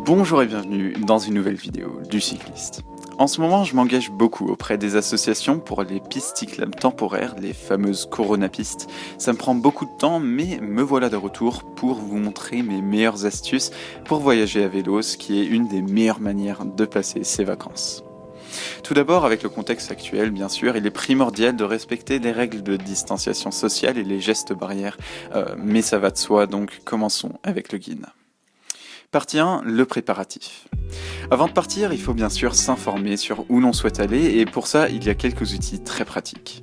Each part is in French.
Bonjour et bienvenue dans une nouvelle vidéo du cycliste. En ce moment, je m'engage beaucoup auprès des associations pour les pistes cyclables temporaires, les fameuses Corona-pistes. Ça me prend beaucoup de temps, mais me voilà de retour pour vous montrer mes meilleures astuces pour voyager à vélo, ce qui est une des meilleures manières de passer ses vacances. Tout d'abord, avec le contexte actuel, bien sûr, il est primordial de respecter les règles de distanciation sociale et les gestes barrières, mais ça va de soi, donc commençons avec le guide. Partie 1, le préparatif. Avant de partir, il faut bien sûr s'informer sur où l'on souhaite aller et pour ça, il y a quelques outils très pratiques.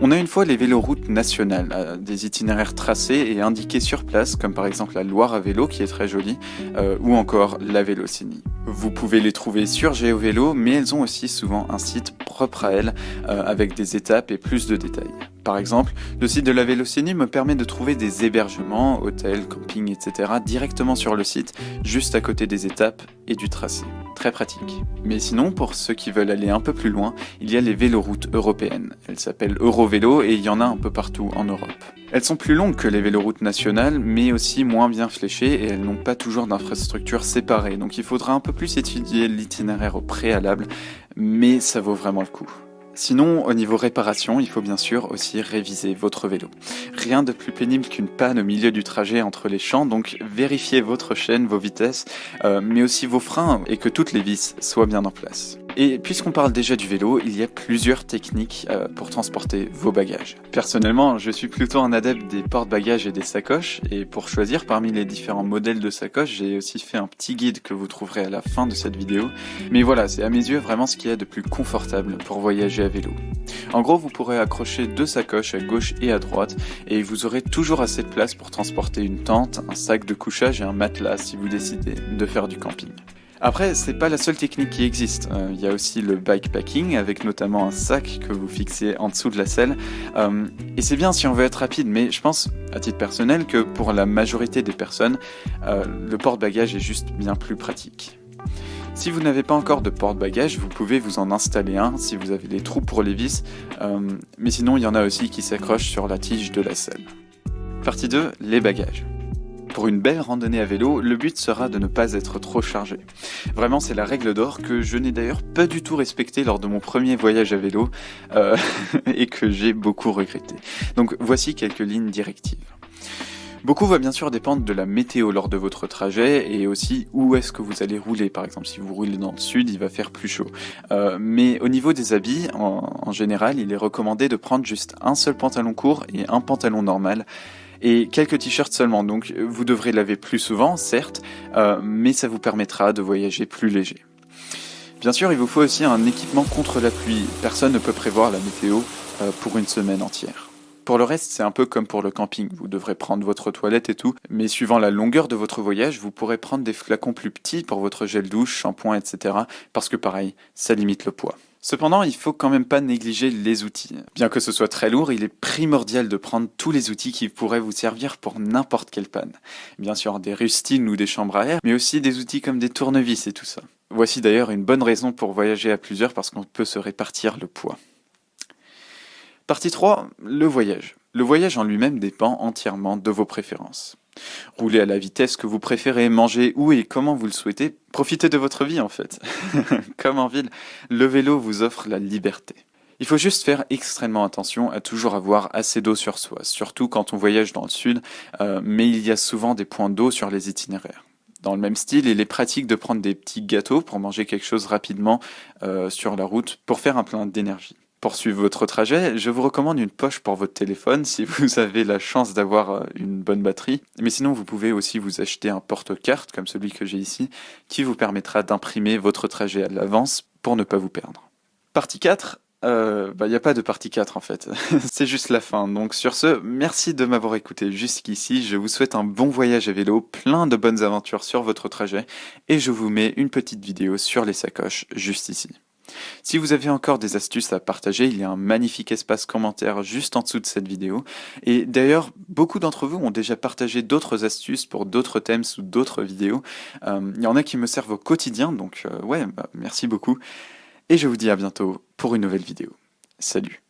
On a une fois les véloroutes nationales, des itinéraires tracés et indiqués sur place, comme par exemple la Loire à vélo qui est très jolie, ou encore la Vélocénie. Vous pouvez les trouver sur GeoVélo, mais elles ont aussi souvent un site propre à elles, avec des étapes et plus de détails. Par exemple, le site de la Vélocénie me permet de trouver des hébergements, hôtels, campings, etc. directement sur le site, juste à côté des étapes et du tracé. Très pratique. Mais sinon, pour ceux qui veulent aller un peu plus loin, il y a les véloroutes européennes. Elles s'appellent Eurovélo et il y en a un peu partout en Europe. Elles sont plus longues que les véloroutes nationales, mais aussi moins bien fléchées et elles n'ont pas toujours d'infrastructures séparées. Donc il faudra un peu plus étudier l'itinéraire au préalable, mais ça vaut vraiment le coup. Sinon, au niveau réparation, il faut bien sûr aussi réviser votre vélo. Rien de plus pénible qu'une panne au milieu du trajet entre les champs, donc vérifiez votre chaîne, vos vitesses, mais aussi vos freins et que toutes les vis soient bien en place. Et puisqu'on parle déjà du vélo, il y a plusieurs techniques pour transporter vos bagages. Personnellement, je suis plutôt un adepte des porte-bagages et des sacoches, et pour choisir parmi les différents modèles de sacoches, j'ai aussi fait un petit guide que vous trouverez à la fin de cette vidéo. Mais voilà, c'est à mes yeux vraiment ce qu'il y a de plus confortable pour voyager à vélo. En gros, vous pourrez accrocher deux sacoches à gauche et à droite, et vous aurez toujours assez de place pour transporter une tente, un sac de couchage et un matelas si vous décidez de faire du camping. Après, c'est pas la seule technique qui existe. Il y a aussi le bikepacking, avec notamment un sac que vous fixez en dessous de la selle. Et c'est bien si on veut être rapide, mais je pense, à titre personnel, que pour la majorité des personnes, le porte-bagages est juste bien plus pratique. Si vous n'avez pas encore de porte-bagages, vous pouvez vous en installer un si vous avez les trous pour les vis, mais sinon il y en a aussi qui s'accrochent sur la tige de la selle. Partie 2, les bagages. Pour une belle randonnée à vélo, le but sera de ne pas être trop chargé. Vraiment, c'est la règle d'or que je n'ai d'ailleurs pas du tout respectée lors de mon premier voyage à vélo et que j'ai beaucoup regretté. Donc voici quelques lignes directives. Beaucoup va bien sûr dépendre de la météo lors de votre trajet et aussi où est-ce que vous allez rouler. Par exemple, si vous roulez dans le sud, il va faire plus chaud. Mais au niveau des habits, en général, il est recommandé de prendre juste un seul pantalon court et un pantalon normal. Et quelques t-shirts seulement, donc vous devrez laver plus souvent, certes, mais ça vous permettra de voyager plus léger. Bien sûr, il vous faut aussi un équipement contre la pluie. Personne ne peut prévoir la météo pour une semaine entière. Pour le reste, c'est un peu comme pour le camping, vous devrez prendre votre toilette et tout, mais suivant la longueur de votre voyage, vous pourrez prendre des flacons plus petits pour votre gel douche, shampoing, etc. parce que pareil, ça limite le poids. Cependant, il faut quand même pas négliger les outils. Bien que ce soit très lourd, il est primordial de prendre tous les outils qui pourraient vous servir pour n'importe quelle panne. Bien sûr, des rustines ou des chambres à air, mais aussi des outils comme des tournevis et tout ça. Voici d'ailleurs une bonne raison pour voyager à plusieurs parce qu'on peut se répartir le poids. Partie 3, le voyage. Le voyage en lui-même dépend entièrement de vos préférences. Roulez à la vitesse que vous préférez, mangez où et comment vous le souhaitez, profitez de votre vie en fait. Comme en ville, le vélo vous offre la liberté. Il faut juste faire extrêmement attention à toujours avoir assez d'eau sur soi, surtout quand on voyage dans le sud, mais il y a souvent des points d'eau sur les itinéraires. Dans le même style, il est pratique de prendre des petits gâteaux pour manger quelque chose rapidement sur la route pour faire un plein d'énergie. Pour suivre votre trajet, je vous recommande une poche pour votre téléphone si vous avez la chance d'avoir une bonne batterie. Mais sinon, vous pouvez aussi vous acheter un porte-carte comme celui que j'ai ici qui vous permettra d'imprimer votre trajet à l'avance pour ne pas vous perdre. Partie 4, il n'y a pas de partie 4 en fait, c'est juste la fin. Donc sur ce, merci de m'avoir écouté jusqu'ici, je vous souhaite un bon voyage à vélo, plein de bonnes aventures sur votre trajet et je vous mets une petite vidéo sur les sacoches juste ici. Si vous avez encore des astuces à partager, il y a un magnifique espace commentaire juste en dessous de cette vidéo. Et d'ailleurs, beaucoup d'entre vous ont déjà partagé d'autres astuces pour d'autres thèmes sous d'autres vidéos. Il y en a qui me servent au quotidien, donc merci beaucoup. Et je vous dis à bientôt pour une nouvelle vidéo. Salut!